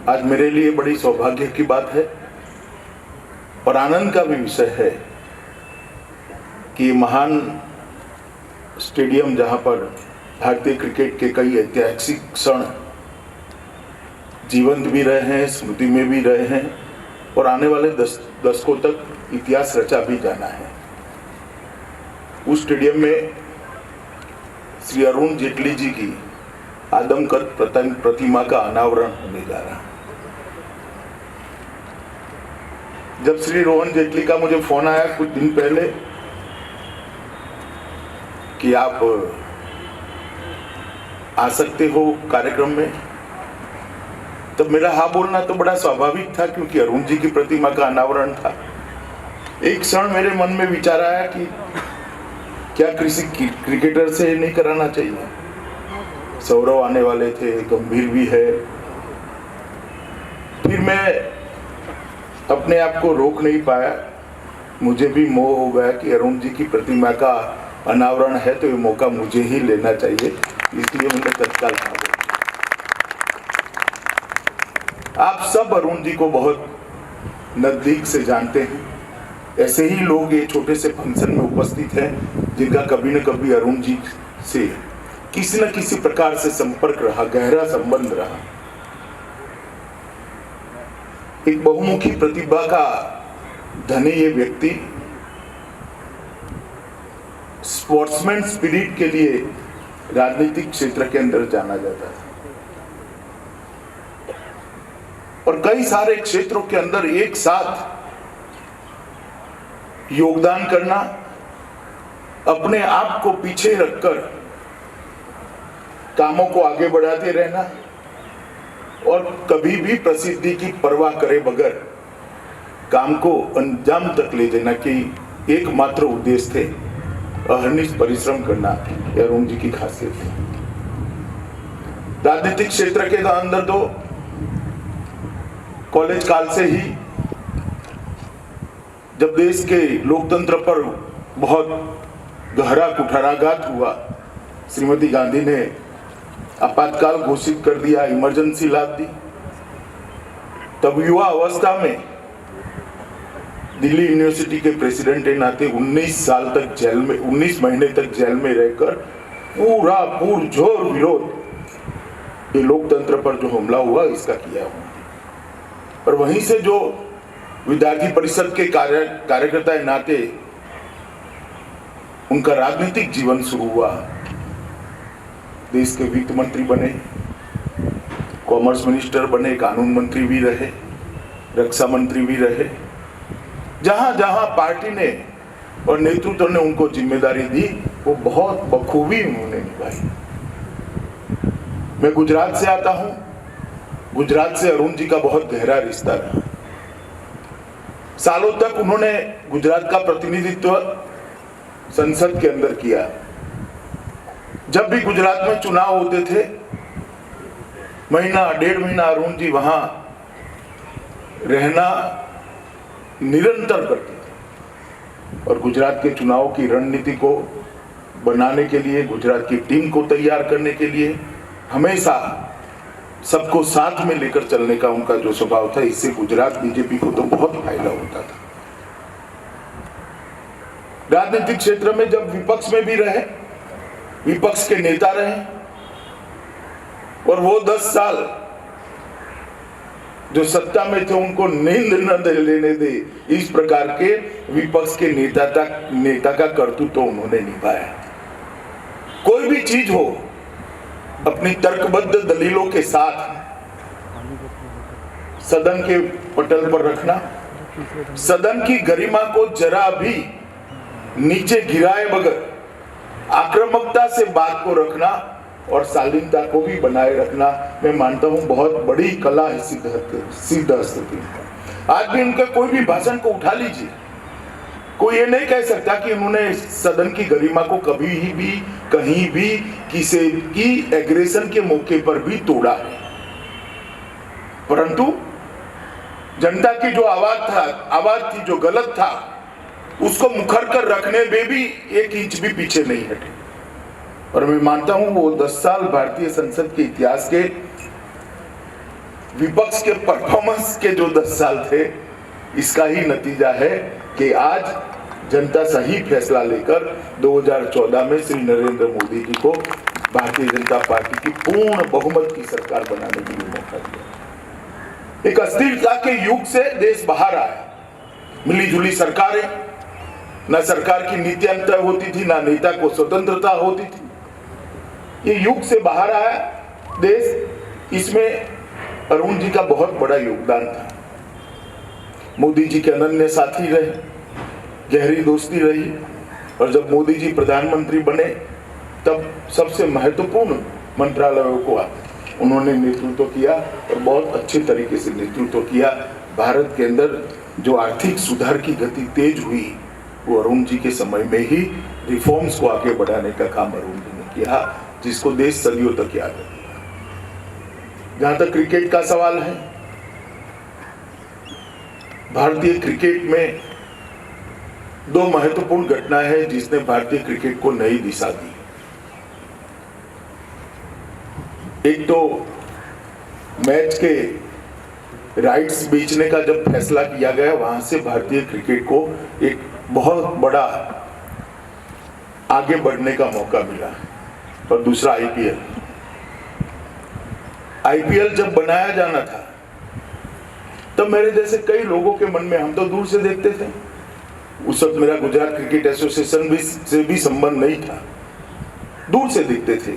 आज मेरे लिए बड़ी सौभाग्य की बात है और आनंद का भी विषय है कि महान स्टेडियम जहां पर भारतीय क्रिकेट के कई ऐतिहासिक क्षण जीवंत भी रहे हैं, स्मृति में भी रहे हैं और आने वाले दशकों तक इतिहास रचा भी जाना है। उस स्टेडियम में श्री अरुण जेटली जी की आदमकद प्रतिमा का अनावरण होने जा रहा है। जब श्री रोहन जेटली का मुझे फोन आया कुछ दिन पहले कि आप आ सकते हो कार्यक्रम में, तब मेरा हाँ बोलना तो बड़ा स्वाभाविक था क्योंकि अरुण जी की प्रतिमा का अनावरण था। एक क्षण मेरे मन में विचार आया कि क्या किसी क्रिकेटर से नहीं कराना चाहिए। सौरव आने वाले थे, गंभीर भी है। फिर मैं अपने आप को रोक नहीं पाया, मुझे भी मोह हो गया कि अरुण जी की प्रतिमा का अनावरण है तो ये मौका मुझे ही लेना चाहिए, इसलिए मैंने तत्काल कहा। आप सब अरुण जी को बहुत नजदीक से जानते हैं। ऐसे ही लोग ये छोटे से फंक्शन में उपस्थित हैं जिनका कभी न कभी अरुण जी से किसी न किसी प्रकार से संपर्क रहा, गहरा संबंध रहा। एक बहुमुखी प्रतिभा का धनी ये व्यक्ति स्पोर्ट्समैन स्पिरिट के लिए राजनीतिक क्षेत्र के अंदर जाना जाता है और कई सारे क्षेत्रों के अंदर एक साथ योगदान करना, अपने आप को पीछे रखकर कामों को आगे बढ़ाते रहना और कभी भी प्रसिद्धि की परवाह करे बगैर काम को अंजाम तक ले जाना की एकमात्र उद्देश्य थे। अहर्निश परिश्रम करना यह अरुण जी की खासियत है। राजनीतिक क्षेत्र के अंदर तो कॉलेज काल से ही जब देश के लोकतंत्र पर बहुत गहरा कुठाराघात हुआ, श्रीमती गांधी ने आपातकाल घोषित कर दिया, इमरजेंसी ला दी, तब युवा अवस्था में दिल्ली यूनिवर्सिटी के प्रेसिडेंट के नाते 19 महीने तक जेल में रहकर पूरा पुरजोर विरोध ये लोकतंत्र पर जो हमला हुआ इसका किया हुआ। और वहीं से जो विद्यार्थी परिषद के कार्यकर्ता नाते उनका राजनीतिक जीवन शुरू हुआ। देश के वित्त मंत्री बने, कॉमर्स मिनिस्टर बने, कानून मंत्री भी रहे, रक्षा मंत्री भी रहे। जहां जहां पार्टी ने और नेतृत्व ने उनको जिम्मेदारी दी वो बहुत बखूबी उन्होंने निभाई। मैं गुजरात से आता हूं, गुजरात से अरुण जी का बहुत गहरा रिश्ता रहा। सालों तक उन्होंने गुजरात का प्रतिनिधित्व संसद के अंदर किया। जब भी गुजरात में चुनाव होते थे, महीना 1.5 महीना अरुण जी वहां रहना निरंतर करते थे और गुजरात के चुनाव की रणनीति को बनाने के लिए, गुजरात की टीम को तैयार करने के लिए हमेशा सबको साथ में लेकर चलने का उनका जो स्वभाव था, इससे गुजरात बीजेपी को तो बहुत फायदा होता था। राजनीतिक क्षेत्र में जब विपक्ष में भी रहे, विपक्ष के नेता रहे और वो 10 साल जो सत्ता में थे उनको नींद न लेने दे, इस प्रकार के विपक्ष के नेता का कर्तव्य तो उन्होंने निभाया। कोई भी चीज हो अपनी तर्कबद्ध दलीलों के साथ सदन के पटल पर रखना, सदन की गरिमा को जरा भी नीचे गिराए बगैर आक्रामकता से बात को रखना और शालीनता को भी बनाए रखना, मैं मानता हूं बहुत बड़ी कला है सिद्ध स्थिति। आज भी उनका कोई भी भाषण को उठा लीजिए, कोई ये नहीं कह सकता कि उन्होंने सदन की गरिमा को कभी भी कहीं भी किसी की एग्रेशन के मौके पर भी तोड़ा है। परंतु जनता की जो आवाज थी जो गलत था, उसको मुखर कर रखने में भी 1 इंच भी पीछे नहीं हटे। और मैं मानता हूं वो 10 साल भारतीय संसद के इतिहास के विपक्ष के परफॉर्मेंस के जो 10 साल थे, इसका ही नतीजा है कि आज जनता सही फैसला लेकर 2014 में श्री नरेंद्र मोदी जी को भारतीय जनता पार्टी की पूर्ण बहुमत की सरकार बनाने के लिए मौका दिया। एक अस्थिरता के युग से देश बाहर आया, मिली जुली सरकारें, न सरकार की नीतियां तय होती थी, ना नेता को स्वतंत्रता होती थी। ये युग से बाहर आया देश, इसमें अरुण जी का बहुत बड़ा योगदान था। मोदी जी के अनन्य साथी रहे, गहरी दोस्ती रही, और जब मोदी जी प्रधानमंत्री बने तब सबसे महत्वपूर्ण मंत्रालयों को उन्होंने नेतृत्व किया और बहुत अच्छे तरीके से नेतृत्व किया। भारत के अंदर जो आर्थिक सुधार की गति तेज हुई, वो अरुण जी के समय में ही रिफॉर्म्स को आगे बढ़ाने का काम अरुण जी ने किया, जिसको देश सदियों तक याद रखेगा। जहां तक क्रिकेट का सवाल है, भारतीय क्रिकेट में 2 महत्वपूर्ण घटनाएं हैं जिसने भारतीय क्रिकेट को नई दिशा दी। एक तो मैच के राइट्स बेचने का जब फैसला किया गया, वहां से भारतीय क्रिकेट को एक बहुत बड़ा आगे बढ़ने का मौका मिला। और दूसरा आईपीएल जब बनाया जाना था तब मेरे जैसे कई लोगों के मन में, हम तो दूर से देखते थे, उस वक्त मेरा गुजरात क्रिकेट एसोसिएशन से भी संबंध नहीं था, दूर से देखते थे,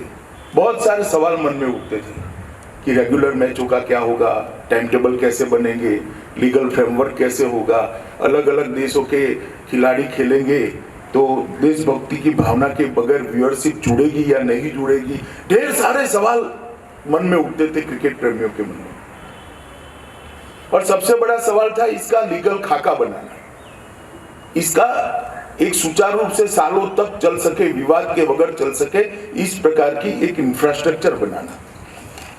बहुत सारे सवाल मन में उठते थे कि रेगुलर मैचों का क्या होगा, टाइम टेबल कैसे बनेंगे, लीगल फ्रेमवर्क कैसे होगा, अलग अलग देशों के खिलाड़ी खेलेंगे तो देशभक्ति की भावना के बगैर व्यूअरशिप जुड़ेगी या नहीं जुड़ेगी। ढेर सारे सवाल मन में उठते थे क्रिकेट प्रेमियों के मन में। और सबसे बड़ा सवाल था इसका लीगल खाका बनाना, इसका एक सुचारू रूप से सालों तक चल सके, विवाद के बगैर चल सके, इस प्रकार की एक इंफ्रास्ट्रक्चर बनाना।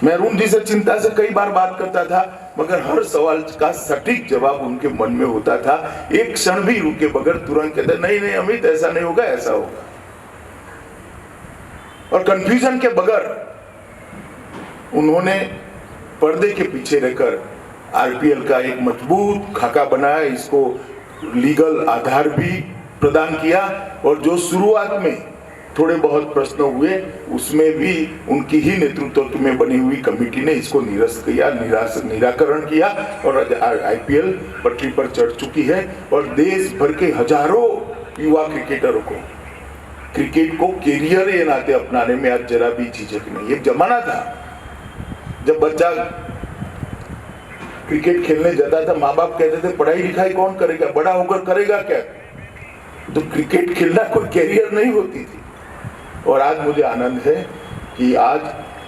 मैं अरुण जी से चिंता से कई बार बात करता था, मगर हर सवाल का सटीक जवाब उनके मन में होता था। एक क्षण भी रुके बगैर तुरंत कहते, नहीं नहीं अमित, ऐसा नहीं होगा, ऐसा होगा। और कंफ्यूजन के बगैर उन्होंने पर्दे के पीछे रहकर आईपीएल का एक मजबूत खाका बनाया, इसको लीगल आधार भी प्रदान किया। और जो शुरुआत में थोड़े बहुत प्रश्न हुए, उसमें भी उनकी ही नेतृत्व में बनी हुई कमेटी ने इसको निरस्त किया, निराकरण किया, और आईपीएल पटरी पर चढ़ चुकी है। और देश भर के हजारों युवा क्रिकेटरों को क्रिकेट को कैरियर के नाते अपनाने में आज जरा भी झिझक नहीं। एक जमाना था जब बच्चा क्रिकेट खेलने जाता था, माँ बाप कहते थे पढ़ाई लिखाई कौन करेगा, बड़ा होकर करेगा क्या। तो क्रिकेट खेलना कोई कैरियर नहीं होती थी। और आज मुझे आनंद है कि आज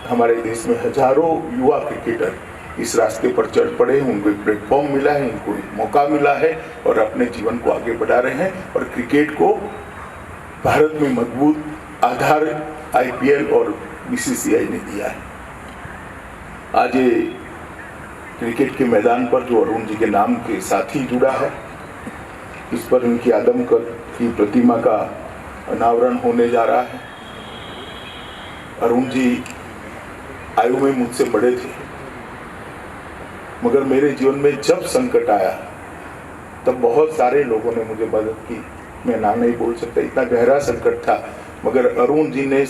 हमारे देश में हजारों युवा क्रिकेटर इस रास्ते पर चढ़ पड़े हैं, उनको एक प्लेटफॉर्म मिला है, इनको एक मौका मिला है और अपने जीवन को आगे बढ़ा रहे हैं। और क्रिकेट को भारत में मजबूत आधार आईपीएल और बीसीसीआई ने दिया है। आज ये क्रिकेट के मैदान पर जो अरुण जी के नाम के साथ ही जुड़ा है, इस पर उनकी आदमकद की प्रतिमा का अनावरण होने जा रहा है। अरुण जी आयु में मुझसे बड़े थे, मगर मेरे जीवन में जब संकट आया तब बहुत सारे लोगों ने मुझे मदद की। मैं नाम नहीं बोल सकता, इतना गहरा संकट था, मगर अरुण जी ने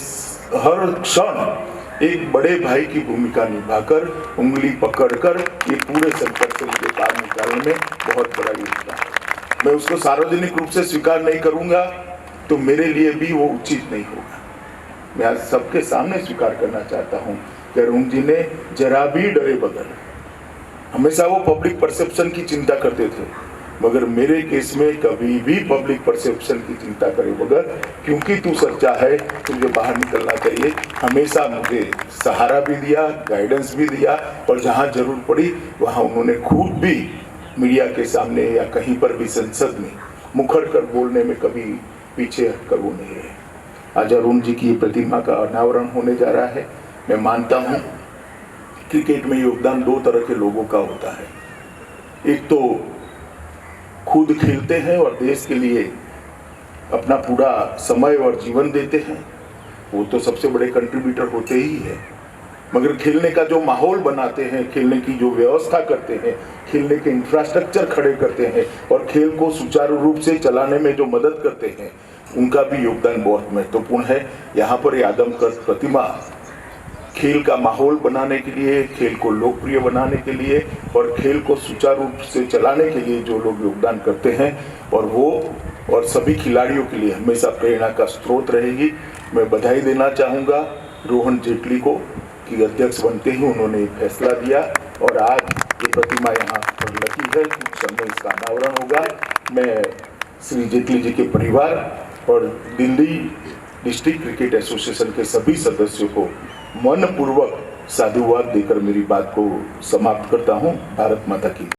हर क्षण एक बड़े भाई की भूमिका निभाकर, उंगली पकड़कर ये पूरे संकट से मुझे पार निकालने में बहुत बड़ा योगदान। मैं उसको सार्वजनिक रूप से स्वीकार नहीं करूंगा तो मेरे लिए भी वो उचित नहीं होगा। मैं आज सबके सामने स्वीकार करना चाहता हूं कि अरुण जी ने जरा भी डरे बगैर, हमेशा वो पब्लिक परसेप्शन की चिंता करते थे, मगर मेरे केस में कभी भी पब्लिक परसेप्शन की चिंता करे बगैर, क्योंकि तू सच्चा है, तुझे बाहर निकलना चाहिए, हमेशा मुझे सहारा भी दिया, गाइडेंस भी दिया। और जहां जरूरत पड़ी वहां उन्होंने खुद भी मीडिया के सामने या कहीं पर भी संसद में मुखर कर बोलने में कभी पीछे हटकर वो नहीं रहे। आज अरुण जी की प्रतिमा का अनावरण होने जा रहा है। मैं मानता हूं क्रिकेट में योगदान 2 तरह के लोगों का होता है। एक तो खुद खेलते हैं और देश के लिए अपना पूरा समय और जीवन देते हैं, वो तो सबसे बड़े कंट्रीब्यूटर होते ही है। मगर खेलने का जो माहौल बनाते हैं, खेलने की जो व्यवस्था करते हैं, खेलने के इंफ्रास्ट्रक्चर खड़े करते हैं और खेल को सुचारू रूप से चलाने में जो मदद करते हैं, उनका भी योगदान बहुत महत्वपूर्ण है। यहाँ पर ये आदमकद प्रतिमा खेल का माहौल बनाने के लिए, खेल को लोकप्रिय बनाने के लिए और खेल को सुचारू रूप से चलाने के लिए जो लोग योगदान करते हैं, और वो और सभी खिलाड़ियों के लिए हमेशा प्रेरणा का स्रोत रहेगी। मैं बधाई देना चाहूँगा रोहन जेटली को कि अध्यक्ष बनते ही उन्होंने फैसला दिया और आज ये प्रतिमा यहाँ पर लगी है। कुछ समय इसका अनावरण होगा। मैं श्री जेटली जी के परिवार और दिल्ली डिस्ट्रिक्ट क्रिकेट एसोसिएशन के सभी सदस्यों को मनपूर्वक साधुवाद देकर मेरी बात को समाप्त करता हूँ। भारत माता की।